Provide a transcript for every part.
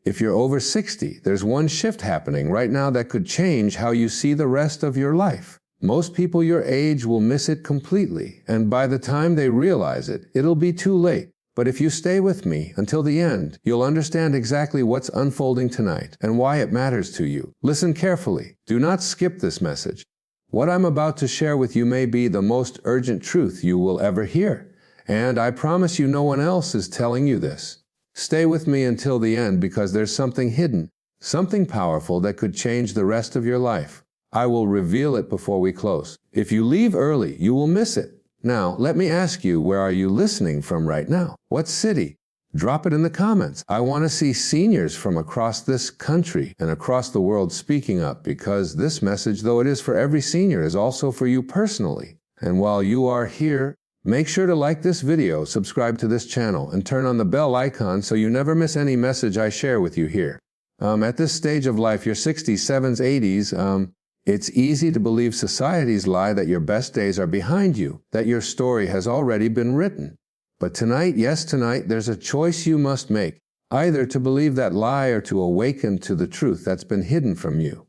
If you're over 60, there's one shift happening right now that could change how you see the rest of your life. Most people your age will miss it completely, and by the time they realize it, it'll be too late. But if you stay with me until the end, you'll understand exactly what's unfolding tonight and why it matters to you. Listen carefully. Do not skip this message. What I'm about to share with you may be the most urgent truth you will ever hear, and I promise you no one else is telling you this. Stay with me until the end because there's something hidden, something powerful that could change the rest of your life. I will reveal it before we close. If you leave early, you will miss it. Now, let me ask you, where are you listening from right now? What city? Drop it in the comments. I want to see seniors from across this country and across the world speaking up, because this message, though it is for every senior, is also for you personally. And while you are here, make sure to like this video, subscribe to this channel, and turn on the bell icon so you never miss any message I share with you here. At this stage of life, your 60s, 70s, 80s, it's easy to believe society's lie that your best days are behind you, that your story has already been written. But tonight, yes, tonight, there's a choice you must make, either to believe that lie or to awaken to the truth that's been hidden from you.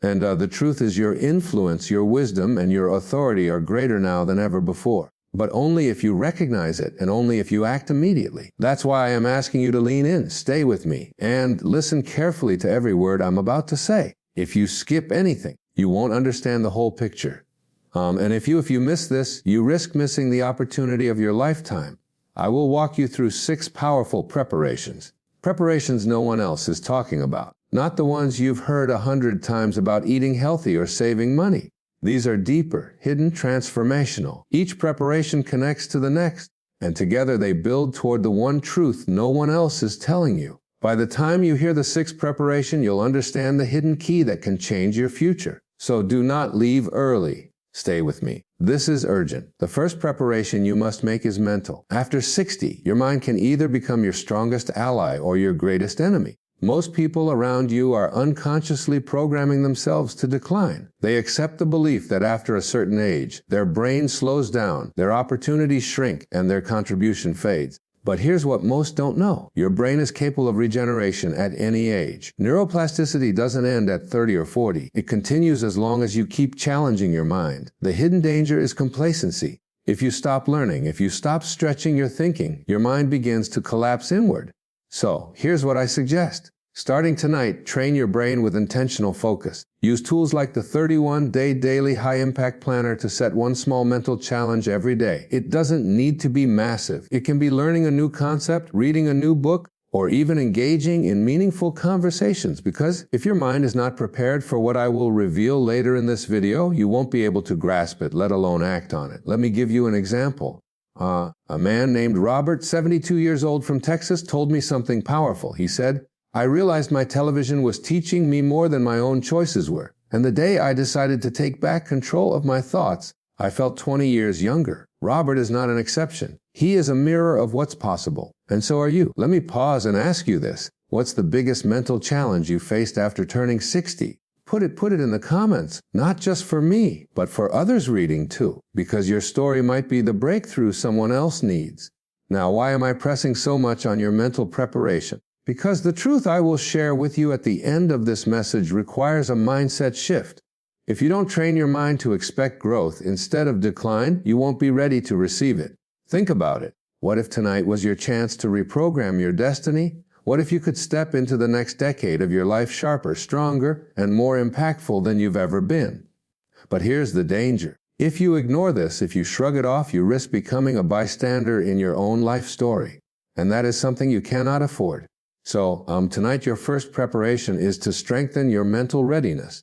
And the truth is your influence, your wisdom, and your authority are greater now than ever before. But only if you recognize it, and only if you act immediately. That's why I am asking you to lean in, stay with me, and listen carefully to every word I'm about to say. If you skip anything, you won't understand the whole picture. And if you miss this, you risk missing the opportunity of your lifetime. I will walk you through 6 powerful preparations. Preparations no one else is talking about. Not the ones you've heard 100 times about eating healthy or saving money. These are deeper, hidden, transformational. Each preparation connects to the next, and together they build toward the one truth no one else is telling you. By the time you hear the 6th preparation, you'll understand the hidden key that can change your future. So do not leave early. Stay with me. This is urgent. The first preparation you must make is mental. After 60, your mind can either become your strongest ally or your greatest enemy. Most people around you are unconsciously programming themselves to decline. They accept the belief that after a certain age, their brain slows down, their opportunities shrink, and their contribution fades. But here's what most don't know. Your brain is capable of regeneration at any age. Neuroplasticity doesn't end at 30 or 40. It continues as long as you keep challenging your mind. The hidden danger is complacency. If you stop learning, if you stop stretching your thinking, your mind begins to collapse inward. So, here's what I suggest. Starting tonight, train your brain with intentional focus. Use tools like the 31-day daily high-impact planner to set one small mental challenge every day. It doesn't need to be massive. It can be learning a new concept, reading a new book, or even engaging in meaningful conversations, because if your mind is not prepared for what I will reveal later in this video, you won't be able to grasp it, let alone act on it. Let me give you an example. A man named Robert, 72 years old, from Texas, told me something powerful. He said, "I realized my television was teaching me more than my own choices were. And the day I decided to take back control of my thoughts, I felt 20 years younger." Robert is not an exception. He is a mirror of what's possible. And so are you. Let me pause and ask you this. What's the biggest mental challenge you faced after turning 60? Put it in the comments, not just for me, but for others reading too, because your story might be the breakthrough someone else needs. Now, why am I pressing so much on your mental preparation? Because the truth I will share with you at the end of this message requires a mindset shift. If you don't train your mind to expect growth instead of decline, you won't be ready to receive it. Think about it. What if tonight was your chance to reprogram your destiny? What if you could step into the next decade of your life sharper, stronger, and more impactful than you've ever been? But here's the danger. If you ignore this, if you shrug it off, you risk becoming a bystander in your own life story. And that is something you cannot afford. So, tonight your first preparation is to strengthen your mental readiness.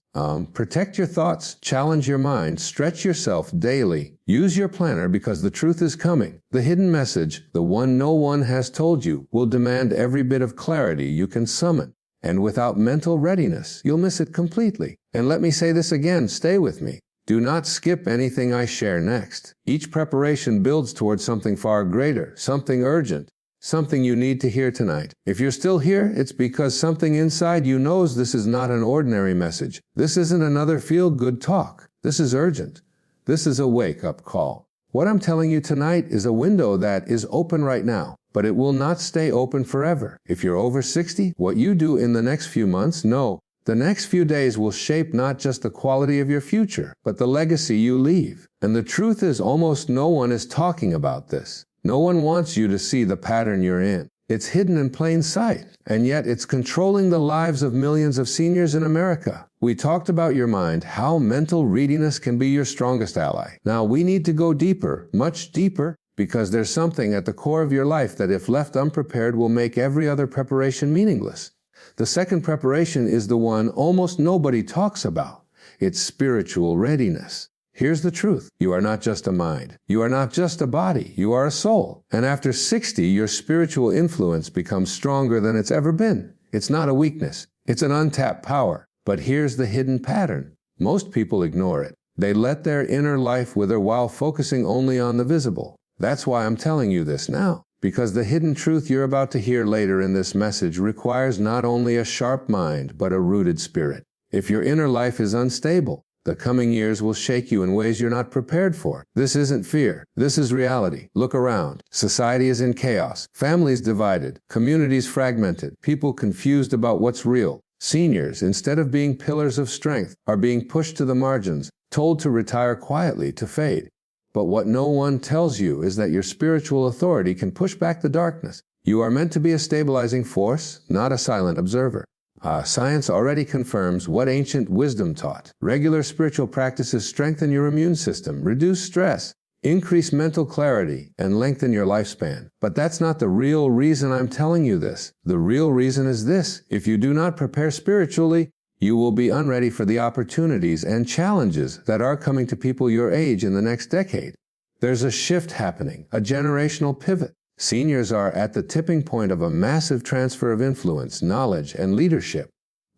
Protect your thoughts, challenge your mind, stretch yourself daily. Use your planner because the truth is coming. The hidden message, the one no one has told you, will demand every bit of clarity you can summon. And without mental readiness, you'll miss it completely. And let me say this again, stay with me. Do not skip anything I share next. Each preparation builds towards something far greater, something urgent. Something you need to hear tonight. If you're still here, it's because something inside you knows this is not an ordinary message. This isn't another feel-good talk. This is urgent. This is a wake-up call. What I'm telling you tonight is a window that is open right now. but it will not stay open forever. If you're over 60, what you do in the next few months, no. The next few days will shape not just the quality of your future, but the legacy you leave. And the truth is, almost no one is talking about this. No one wants you to see the pattern you're in. It's hidden in plain sight, and yet it's controlling the lives of millions of seniors in America. We talked about your mind, how mental readiness can be your strongest ally. Now we need to go deeper, much deeper, because there's something at the core of your life that, if left unprepared, will make every other preparation meaningless. The second preparation is the one almost nobody talks about. It's spiritual readiness. Here's the truth. You are not just a mind. You are not just a body. You are a soul. And after 60, your spiritual influence becomes stronger than it's ever been. It's not a weakness. It's an untapped power. But here's the hidden pattern. Most people ignore it. They let their inner life wither while focusing only on the visible. That's why I'm telling you this now. Because the hidden truth you're about to hear later in this message requires not only a sharp mind, but a rooted spirit. If your inner life is unstable, the coming years will shake you in ways you're not prepared for. This isn't fear. This is reality. Look around. Society is in chaos. Families divided. Communities fragmented. People confused about what's real. Seniors, instead of being pillars of strength, are being pushed to the margins, told to retire quietly, to fade. But what no one tells you is that your spiritual authority can push back the darkness. You are meant to be a stabilizing force, not a silent observer. Science already confirms what ancient wisdom taught. Regular spiritual practices strengthen your immune system, reduce stress, increase mental clarity, and lengthen your lifespan. But that's not the real reason I'm telling you this. The real reason is this: if you do not prepare spiritually, you will be unready for the opportunities and challenges that are coming to people your age in the next decade. There's a shift happening, a generational pivot. Seniors are at the tipping point of a massive transfer of influence, knowledge, and leadership.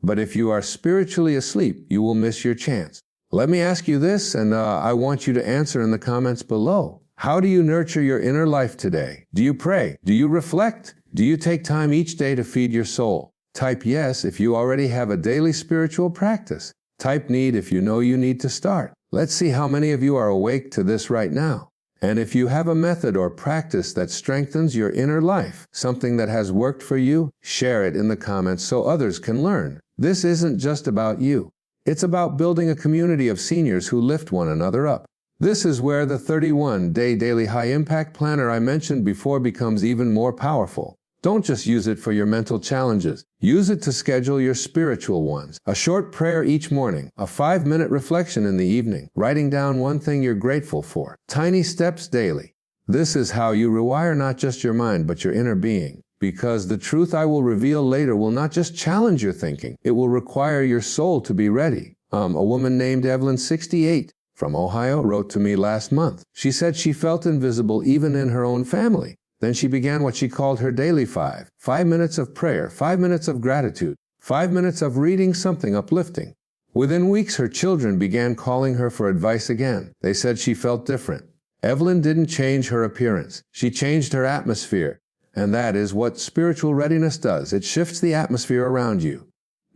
But if you are spiritually asleep, you will miss your chance. Let me ask you this, and I want you to answer in the comments below. How do you nurture your inner life today? Do you pray? Do you reflect? Do you take time each day to feed your soul? Type yes if you already have a daily spiritual practice. Type need if you know you need to start. Let's see how many of you are awake to this right now. And if you have a method or practice that strengthens your inner life, something that has worked for you, share it in the comments so others can learn. This isn't just about you. It's about building a community of seniors who lift one another up. This is where the 31-day daily high-impact planner I mentioned before becomes even more powerful. Don't just use it for your mental challenges. Use it to schedule your spiritual ones. A short prayer each morning, a 5-minute reflection in the evening, writing down one thing you're grateful for. Tiny steps daily. This is how you rewire not just your mind, but your inner being. Because the truth I will reveal later will not just challenge your thinking, it will require your soul to be ready. A woman named Evelyn, 68, from Ohio, wrote to me last month. She said she felt invisible even in her own family. Then she began what she called her daily 5 minutes of prayer, 5 minutes of gratitude, 5 minutes of reading something uplifting. Within weeks, her children began calling her for advice again. They said she felt different. Evelyn didn't change her appearance. She changed her atmosphere. And that is what spiritual readiness does. It shifts the atmosphere around you.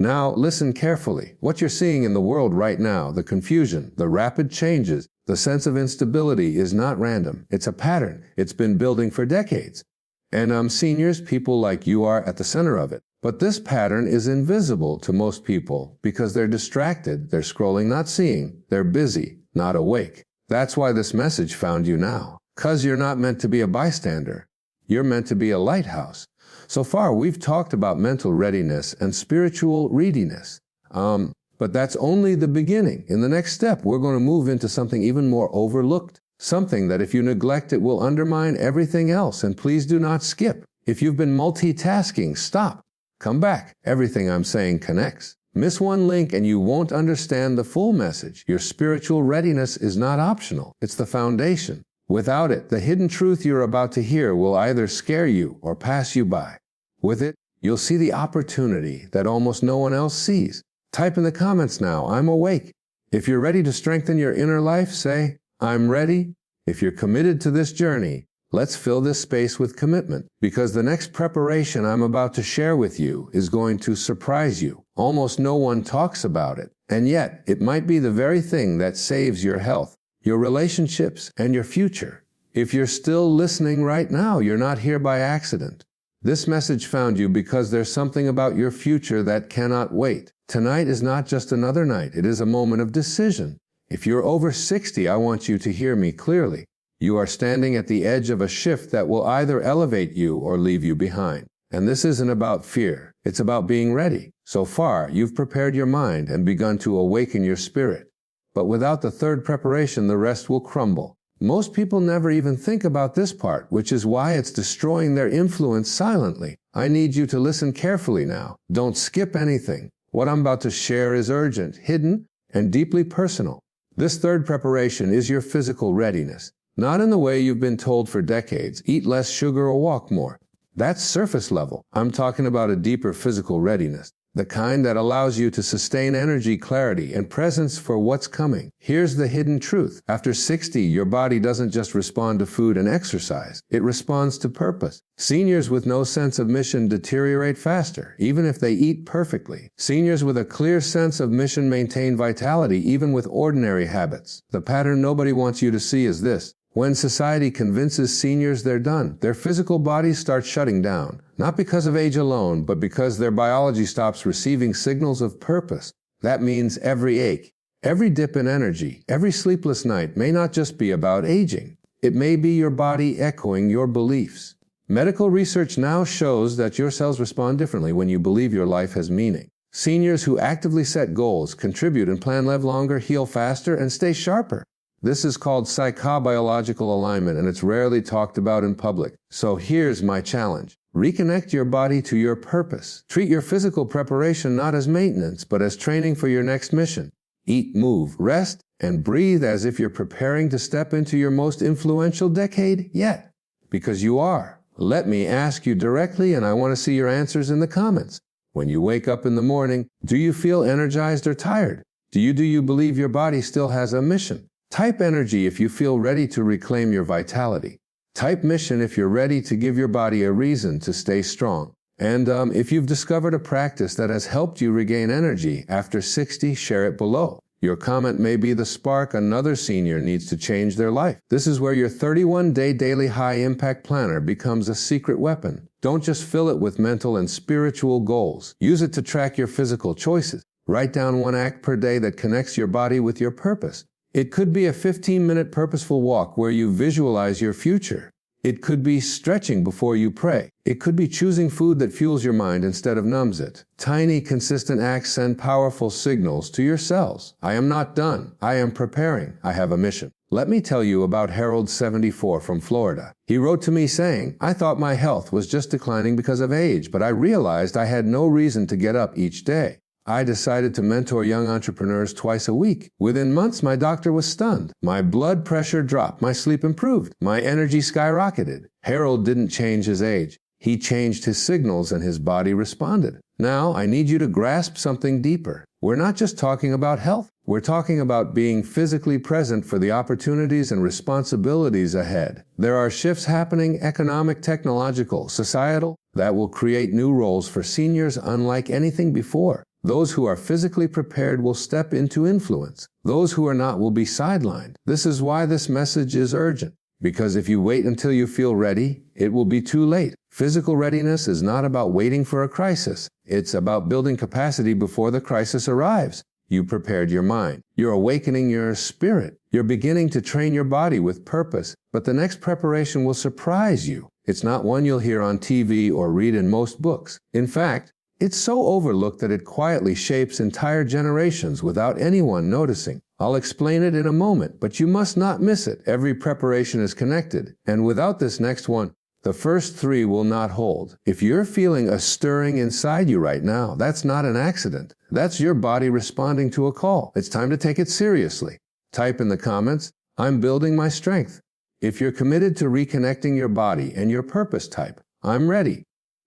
Now, listen carefully. What you're seeing in the world right now, the confusion, the rapid changes, the sense of instability is not random. It's a pattern. It's been building for decades. And seniors, people like you, are at the center of it. But this pattern is invisible to most people because they're distracted, they're scrolling, not seeing, they're busy, not awake. That's why this message found you now. 'Cause you're not meant to be a bystander. You're meant to be a lighthouse. So far, we've talked about mental readiness and spiritual readiness. But that's only the beginning. In the next step, we're going to move into something even more overlooked. Something that if you neglect it will undermine everything else. And please do not skip. If you've been multitasking, stop. Come back. Everything I'm saying connects. Miss one link and you won't understand the full message. Your spiritual readiness is not optional. It's the foundation. Without it, the hidden truth you're about to hear will either scare you or pass you by. With it, you'll see the opportunity that almost no one else sees. Type in the comments now, "I'm awake." If you're ready to strengthen your inner life, say, "I'm ready." If you're committed to this journey, let's fill this space with commitment, because the next preparation I'm about to share with you is going to surprise you. Almost no one talks about it, and yet it might be the very thing that saves your health, your relationships, and your future. If you're still listening right now, you're not here by accident. This message found you because there's something about your future that cannot wait. Tonight is not just another night, it is a moment of decision. If you're over 60, I want you to hear me clearly. You are standing at the edge of a shift that will either elevate you or leave you behind. And this isn't about fear, it's about being ready. So far, you've prepared your mind and begun to awaken your spirit. But without the third preparation, the rest will crumble. Most people never even think about this part, which is why it's destroying their influence silently. I need you to listen carefully now. Don't skip anything. What I'm about to share is urgent, hidden, and deeply personal. This third preparation is your physical readiness. Not in the way you've been told for decades, eat less sugar or walk more. That's surface level. I'm talking about a deeper physical readiness. The kind that allows you to sustain energy, clarity, and presence for what's coming. Here's the hidden truth. After 60, your body doesn't just respond to food and exercise. It responds to purpose. Seniors with no sense of mission deteriorate faster, even if they eat perfectly. Seniors with a clear sense of mission maintain vitality, even with ordinary habits. The pattern nobody wants you to see is this. When society convinces seniors they're done, their physical bodies start shutting down, not because of age alone, but because their biology stops receiving signals of purpose. That means every ache, every dip in energy, every sleepless night may not just be about aging. It may be your body echoing your beliefs. Medical research now shows that your cells respond differently when you believe your life has meaning. Seniors who actively set goals, contribute and plan live longer, heal faster, and stay sharper. This is called psychobiological alignment, and it's rarely talked about in public. So here's my challenge. Reconnect your body to your purpose. Treat your physical preparation not as maintenance, but as training for your next mission. Eat, move, rest, and breathe as if you're preparing to step into your most influential decade yet. Because you are. Let me ask you directly, and I want to see your answers in the comments. When you wake up in the morning, do you feel energized or tired? Do you believe your body still has a mission? Type energy if you feel ready to reclaim your vitality. Type mission if you're ready to give your body a reason to stay strong. And if you've discovered a practice that has helped you regain energy after 60, share it below. Your comment may be the spark another senior needs to change their life. This is where your 31-day daily high-impact planner becomes a secret weapon. Don't just fill it with mental and spiritual goals. Use it to track your physical choices. Write down one act per day that connects your body with your purpose. It could be a 15-minute purposeful walk where you visualize your future. It could be stretching before you pray. It could be choosing food that fuels your mind instead of numbs it. Tiny, consistent acts send powerful signals to your cells. I am not done. I am preparing. I have a mission. Let me tell you about Harold, 74, from Florida. He wrote to me saying, I thought my health was just declining because of age, but I realized I had no reason to get up each day. I decided to mentor young entrepreneurs twice a week. Within months, my doctor was stunned. My blood pressure dropped. My sleep improved. My energy skyrocketed. Harold didn't change his age. He changed his signals and his body responded. Now, I need you to grasp something deeper. We're not just talking about health. We're talking about being physically present for the opportunities and responsibilities ahead. There are shifts happening, economic, technological, societal, that will create new roles for seniors unlike anything before. Those who are physically prepared will step into influence. Those who are not will be sidelined. This is why this message is urgent. Because if you wait until you feel ready, it will be too late. Physical readiness is not about waiting for a crisis. It's about building capacity before the crisis arrives. You prepared your mind. You're awakening your spirit. You're beginning to train your body with purpose. But the next preparation will surprise you. It's not one you'll hear on TV or read in most books. In fact, it's so overlooked that it quietly shapes entire generations without anyone noticing. I'll explain it in a moment, but you must not miss it. Every preparation is connected, and without this next one, the first three will not hold. If you're feeling a stirring inside you right now, that's not an accident. That's your body responding to a call. It's time to take it seriously. Type in the comments, I'm building my strength. If you're committed to reconnecting your body and your purpose, type, I'm ready.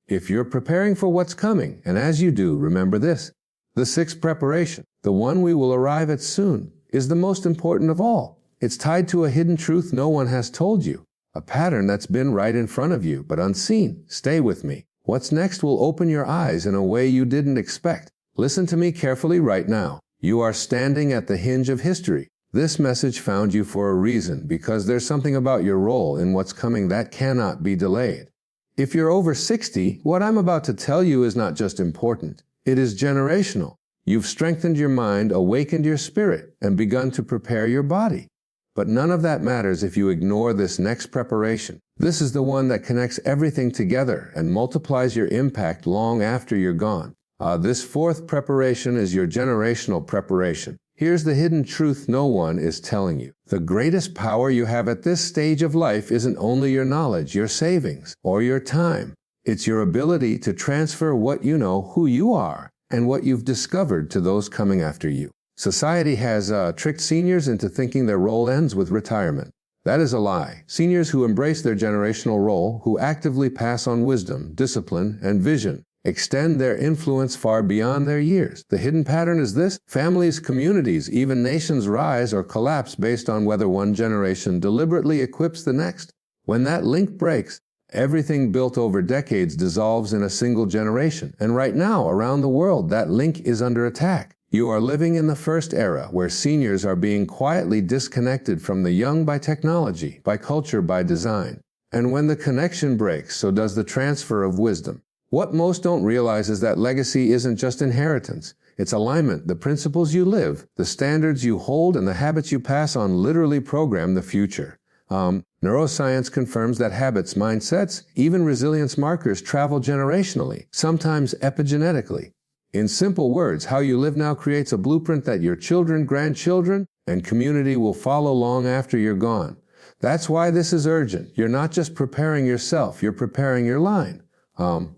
If you're preparing for what's coming, and as you do, remember this. The sixth preparation, the one we will arrive at soon, is the most important of all. It's tied to a hidden truth no one has told you, a pattern that's been right in front of you, but unseen. Stay with me. What's next will open your eyes in a way you didn't expect. Listen to me carefully right now. You are standing at the hinge of history. This message found you for a reason, because there's something about your role in what's coming that cannot be delayed. If you're over 60, what I'm about to tell you is not just important. It is generational. You've strengthened your mind, awakened your spirit, and begun to prepare your body. But none of that matters if you ignore this next preparation. This is the one that connects everything together and multiplies your impact long after you're gone. This fourth preparation is your generational preparation. Here's the hidden truth no one is telling you. The greatest power you have at this stage of life isn't only your knowledge, your savings, or your time. It's your ability to transfer what you know, who you are, and what you've discovered to those coming after you. Society has tricked seniors into thinking their role ends with retirement. That is a lie. Seniors who embrace their generational role, who actively pass on wisdom, discipline, and vision, extend their influence far beyond their years. The hidden pattern is this: families, communities, even nations rise or collapse based on whether one generation deliberately equips the next. When that link breaks, everything built over decades dissolves in a single generation. And right now, around the world, that link is under attack. You are living in the first era, where seniors are being quietly disconnected from the young by technology, by culture, by design. And when the connection breaks, so does the transfer of wisdom. What most don't realize is that legacy isn't just inheritance. It's alignment. The principles you live, the standards you hold, and the habits you pass on literally program the future. Neuroscience confirms that habits, mindsets, even resilience markers travel generationally, sometimes epigenetically. In simple words, how you live now creates a blueprint that your children, grandchildren, and community will follow long after you're gone. That's why this is urgent. You're not just preparing yourself, you're preparing your line.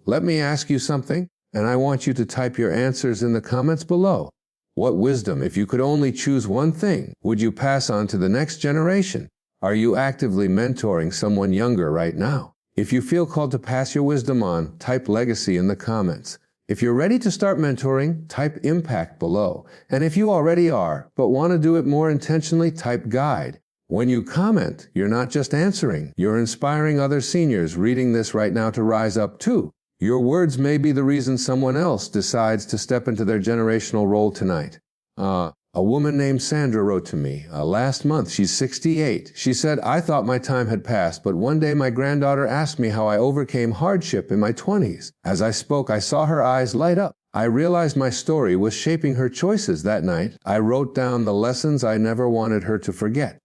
Let me ask you something, and I want you to type your answers in the comments below. What wisdom, if you could only choose one thing, would you pass on to the next generation? Are you actively mentoring someone younger right now? If you feel called to pass your wisdom on, type legacy in the comments. If you're ready to start mentoring, type impact below. And if you already are, but want to do it more intentionally, type guide. When you comment, you're not just answering, you're inspiring other seniors reading this right now to rise up too. Your words may be the reason someone else decides to step into their generational role tonight. A woman named Sandra wrote to me last month. She's 68. She said, "I thought my time had passed, but one day my granddaughter asked me how I overcame hardship in my 20s. As I spoke, I saw her eyes light up. I realized my story was shaping her choices that night. I wrote down the lessons I never wanted her to forget."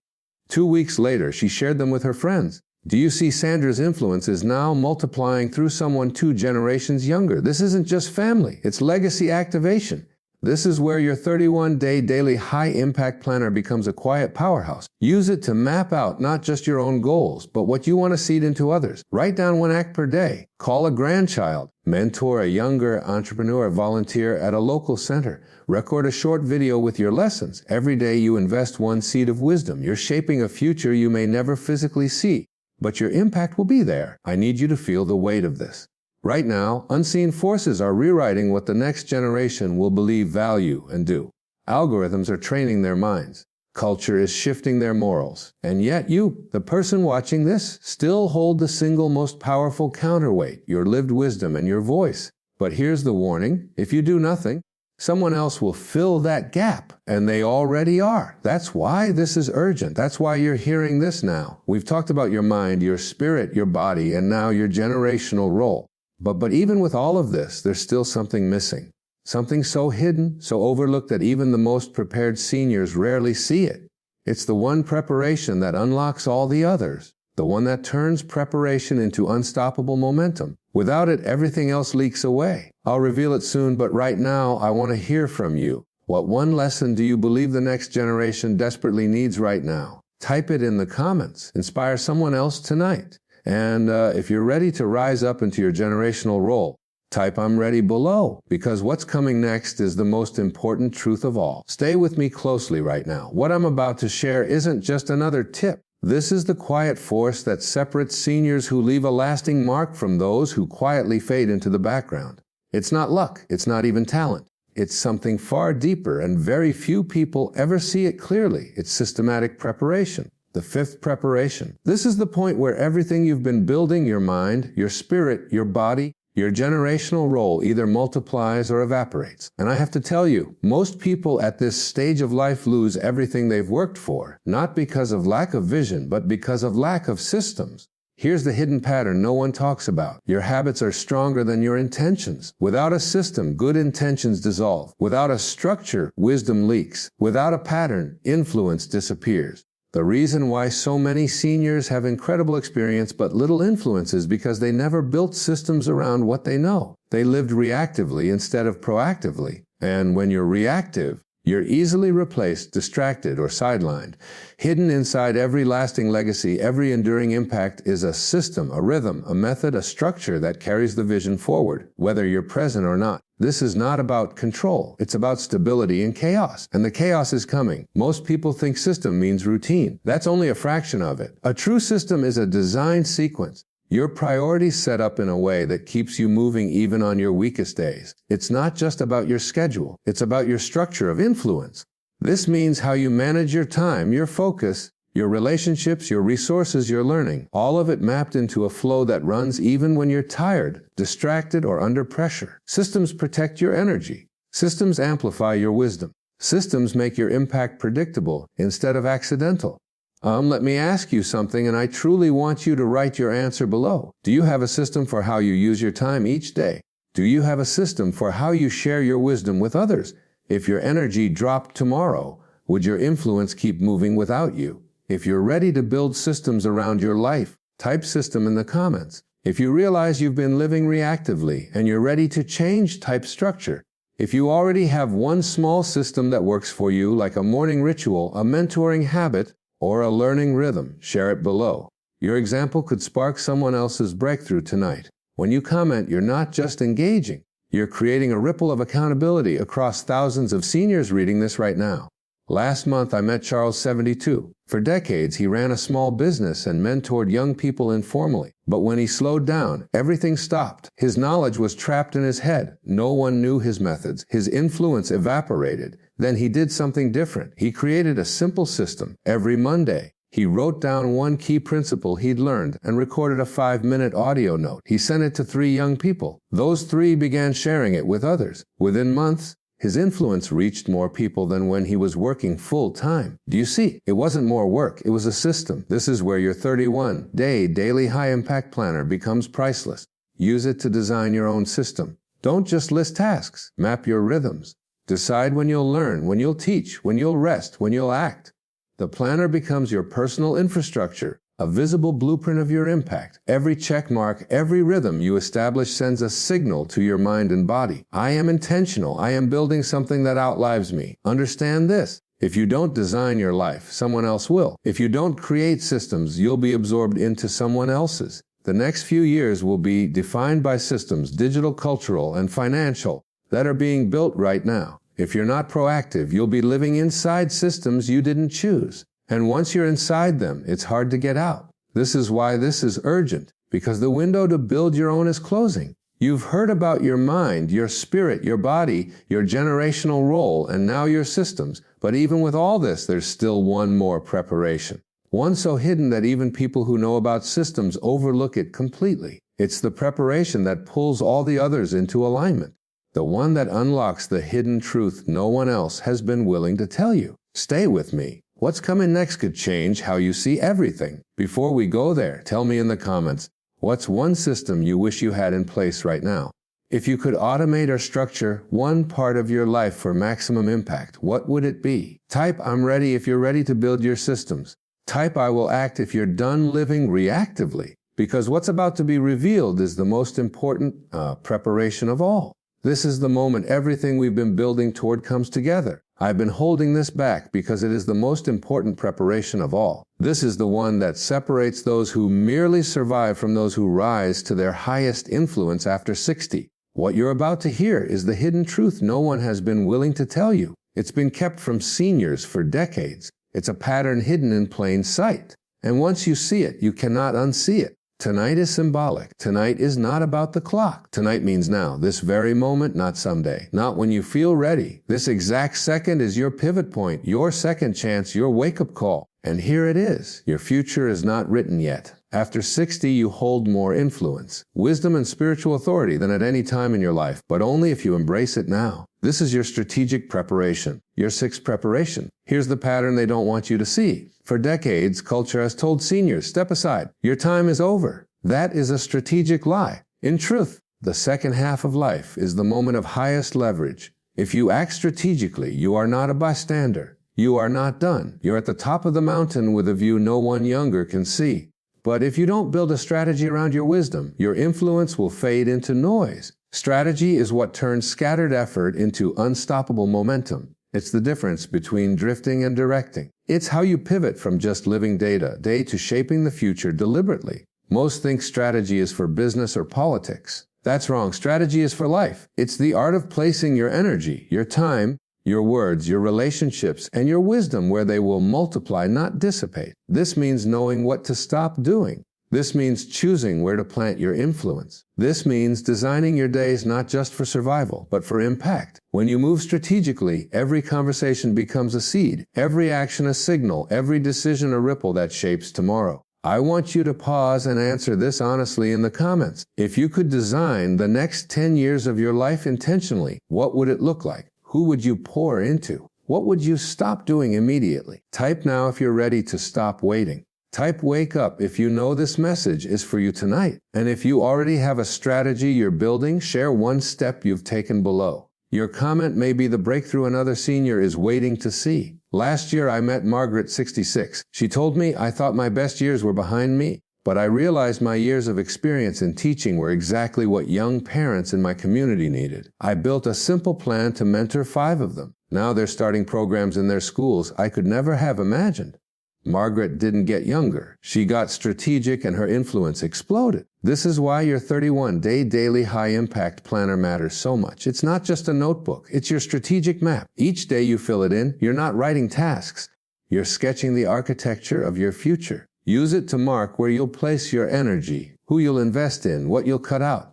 2 weeks later, she shared them with her friends. Do you see? Sandra's influence is now multiplying through someone 2 generations younger. This isn't just family, it's legacy activation. This is where your 31-day daily high-impact planner becomes a quiet powerhouse. Use it to map out not just your own goals, but what you want to seed into others. Write down 1 act per day. Call a grandchild. Mentor a younger entrepreneur. Volunteer at a local center. Record a short video with your lessons. Every day you invest 1 seed of wisdom. You're shaping a future you may never physically see, but your impact will be there. I need you to feel the weight of this. Right now, unseen forces are rewriting what the next generation will believe, value, and do. Algorithms are training their minds. Culture is shifting their morals. And yet you, the person watching this, still hold the single most powerful counterweight, your lived wisdom and your voice. But here's the warning: if you do nothing, someone else will fill that gap, and they already are. That's why this is urgent. That's why you're hearing this now. We've talked about your mind, your spirit, your body, and now your generational role. But even with all of this, there's still something missing. Something so hidden, so overlooked that even the most prepared seniors rarely see it. It's the one preparation that unlocks all the others. The one that turns preparation into unstoppable momentum. Without it, everything else leaks away. I'll reveal it soon, but right now, I want to hear from you. What one lesson do you believe the next generation desperately needs right now? Type it in the comments. Inspire someone else tonight. And if you're ready to rise up into your generational role, type "I'm ready" below, because what's coming next is the most important truth of all. Stay with me closely right now. What I'm about to share isn't just another tip. This is the quiet force that separates seniors who leave a lasting mark from those who quietly fade into the background. It's not luck. It's not even talent. It's something far deeper, and very few people ever see it clearly. It's systematic preparation. The 5th preparation. This is the point where everything you've been building, your mind, your spirit, your body, Your generational role either multiplies or evaporates. And I have to tell you, most people at this stage of life lose everything they've worked for, not because of lack of vision, but because of lack of systems. Here's the hidden pattern no one talks about. Your habits are stronger than your intentions. Without a system, good intentions dissolve. Without a structure, wisdom leaks. Without a pattern, influence disappears. The reason why so many seniors have incredible experience but little influence is because they never built systems around what they know. They lived reactively instead of proactively. And when you're reactive, you're easily replaced, distracted, or sidelined. Hidden inside every lasting legacy, every enduring impact is a system, a rhythm, a method, a structure that carries the vision forward, whether you're present or not. This is not about control. It's about stability in chaos. And the chaos is coming. Most people think system means routine. That's only a fraction of it. A true system is a design sequence. Your priorities set up in a way that keeps you moving even on your weakest days. It's not just about your schedule. It's about your structure of influence. This means how you manage your time, your focus, your relationships, your resources, your learning. All of it mapped into a flow that runs even when you're tired, distracted, or under pressure. Systems protect your energy. Systems amplify your wisdom. Systems make your impact predictable instead of accidental. Let me ask you something, and I truly want you to write your answer below. Do you have a system for how you use your time each day? Do you have a system for how you share your wisdom with others? If your energy dropped tomorrow, would your influence keep moving without you? If you're ready to build systems around your life, type system in the comments. If you realize you've been living reactively and you're ready to change, type structure. If you already have one small system that works for you, like a morning ritual, a mentoring habit, or a learning rhythm, share it below. Your example could spark someone else's breakthrough tonight. When you comment, you're not just engaging, you're creating a ripple of accountability across thousands of seniors reading this right now. Last month, I met Charles, 72. For decades, he ran a small business and mentored young people informally. But when he slowed down, everything stopped. His knowledge was trapped in his head. No one knew his methods. His influence evaporated. Then he did something different. He created a simple system. Every Monday, he wrote down one key principle he'd learned and recorded a 5-minute audio note. He sent it to 3 young people. Those 3 began sharing it with others. Within months, his influence reached more people than when he was working full-time. Do you see? It wasn't more work, it was a system. This is where your 31-day daily high-impact planner becomes priceless. Use it to design your own system. Don't just list tasks. Map your rhythms. Decide when you'll learn, when you'll teach, when you'll rest, when you'll act. The planner becomes your personal infrastructure, a visible blueprint of your impact. Every check mark, every rhythm you establish sends a signal to your mind and body. I am intentional. I am building something that outlives me. Understand this. If you don't design your life, someone else will. If you don't create systems, you'll be absorbed into someone else's. The next few years will be defined by systems, digital, cultural, and financial, that are being built right now. If you're not proactive, you'll be living inside systems you didn't choose. And once you're inside them, it's hard to get out. This is why this is urgent, because the window to build your own is closing. You've heard about your mind, your spirit, your body, your generational role, and now your systems. But even with all this, there's still one more preparation. One so hidden that even people who know about systems overlook it completely. It's the preparation that pulls all the others into alignment. The one that unlocks the hidden truth no one else has been willing to tell you. Stay with me. What's coming next could change how you see everything. Before we go there, tell me in the comments, what's one system you wish you had in place right now? If you could automate or structure one part of your life for maximum impact, what would it be? Type I'm ready if you're ready to build your systems. Type I will act if you're done living reactively. Because what's about to be revealed is the most important preparation of all. This is the moment everything we've been building toward comes together. I've been holding this back because it is the most important preparation of all. This is the one that separates those who merely survive from those who rise to their highest influence after 60. What you're about to hear is the hidden truth no one has been willing to tell you. It's been kept from seniors for decades. It's a pattern hidden in plain sight. And once you see it, you cannot unsee it. Tonight is symbolic. Tonight is not about the clock. Tonight means now, this very moment, not someday. Not when you feel ready. This exact second is your pivot point, your second chance, your wake-up call. And here it is. Your future is not written yet. After 60, you hold more influence, wisdom, and spiritual authority than at any time in your life, but only if you embrace it now. This is your strategic preparation, your sixth preparation. Here's the pattern they don't want you to see. For decades, culture has told seniors, step aside, your time is over. That is a strategic lie. In truth, the second half of life is the moment of highest leverage. If you act strategically, you are not a bystander. You are not done. You're at the top of the mountain with a view no one younger can see. But if you don't build a strategy around your wisdom, your influence will fade into noise. Strategy is what turns scattered effort into unstoppable momentum. It's the difference between drifting and directing. It's how you pivot from just living day to shaping the future deliberately. Most think strategy is for business or politics. That's wrong. Strategy is for life. It's the art of placing your energy, your time, your words, your relationships, and your wisdom where they will multiply, not dissipate. This means knowing what to stop doing. This means choosing where to plant your influence. This means designing your days not just for survival, but for impact. When you move strategically, every conversation becomes a seed, every action a signal, every decision a ripple that shapes tomorrow. I want you to pause and answer this honestly in the comments. If you could design the next 10 years of your life intentionally, what would it look like? Who would you pour into? What would you stop doing immediately? Type now if you're ready to stop waiting. Type wake up if you know this message is for you tonight. And if you already have a strategy you're building, share one step you've taken below. Your comment may be the breakthrough another senior is waiting to see. Last year I met Margaret, 66. She told me, I thought my best years were behind me, but I realized my years of experience in teaching were exactly what young parents in my community needed. I built a simple plan to mentor 5 of them. Now they're starting programs in their schools I could never have imagined. Margaret didn't get younger. She got strategic and her influence exploded. This is why your 31-day daily high-impact planner matters so much. It's not just a notebook. It's your strategic map. Each day you fill it in, you're not writing tasks. You're sketching the architecture of your future. Use it to mark where you'll place your energy, who you'll invest in, what you'll cut out.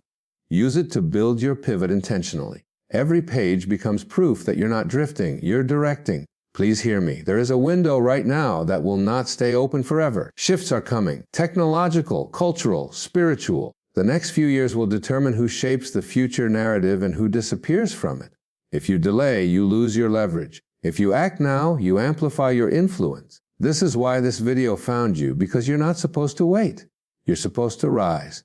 Use it to build your pivot intentionally. Every page becomes proof that you're not drifting, you're directing. Please hear me. There is a window right now that will not stay open forever. Shifts are coming. Technological, cultural, spiritual. The next few years will determine who shapes the future narrative and who disappears from it. If you delay, you lose your leverage. If you act now, you amplify your influence. This is why this video found you, because you're not supposed to wait. You're supposed to rise.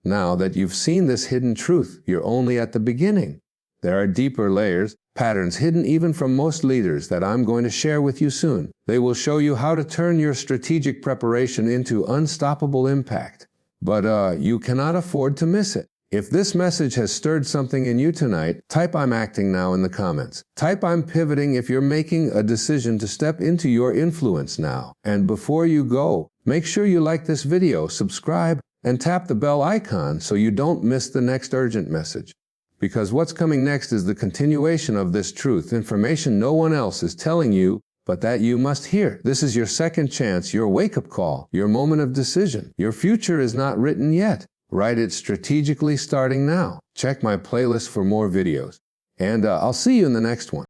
Now that you've seen this hidden truth, you're only at the beginning. There are deeper layers, patterns hidden even from most leaders that I'm going to share with you soon. They will show you how to turn your strategic preparation into unstoppable impact. But you cannot afford to miss it. If this message has stirred something in you tonight, type I'm acting now in the comments. Type I'm pivoting if you're making a decision to step into your influence now. And before you go, make sure you like this video, subscribe, and tap the bell icon so you don't miss the next urgent message. Because what's coming next is the continuation of this truth, information no one else is telling you, but that you must hear. This is your second chance, your wake-up call, your moment of decision. Your future is not written yet. Write it strategically starting now. Check my playlist for more videos. And I'll see you in the next one.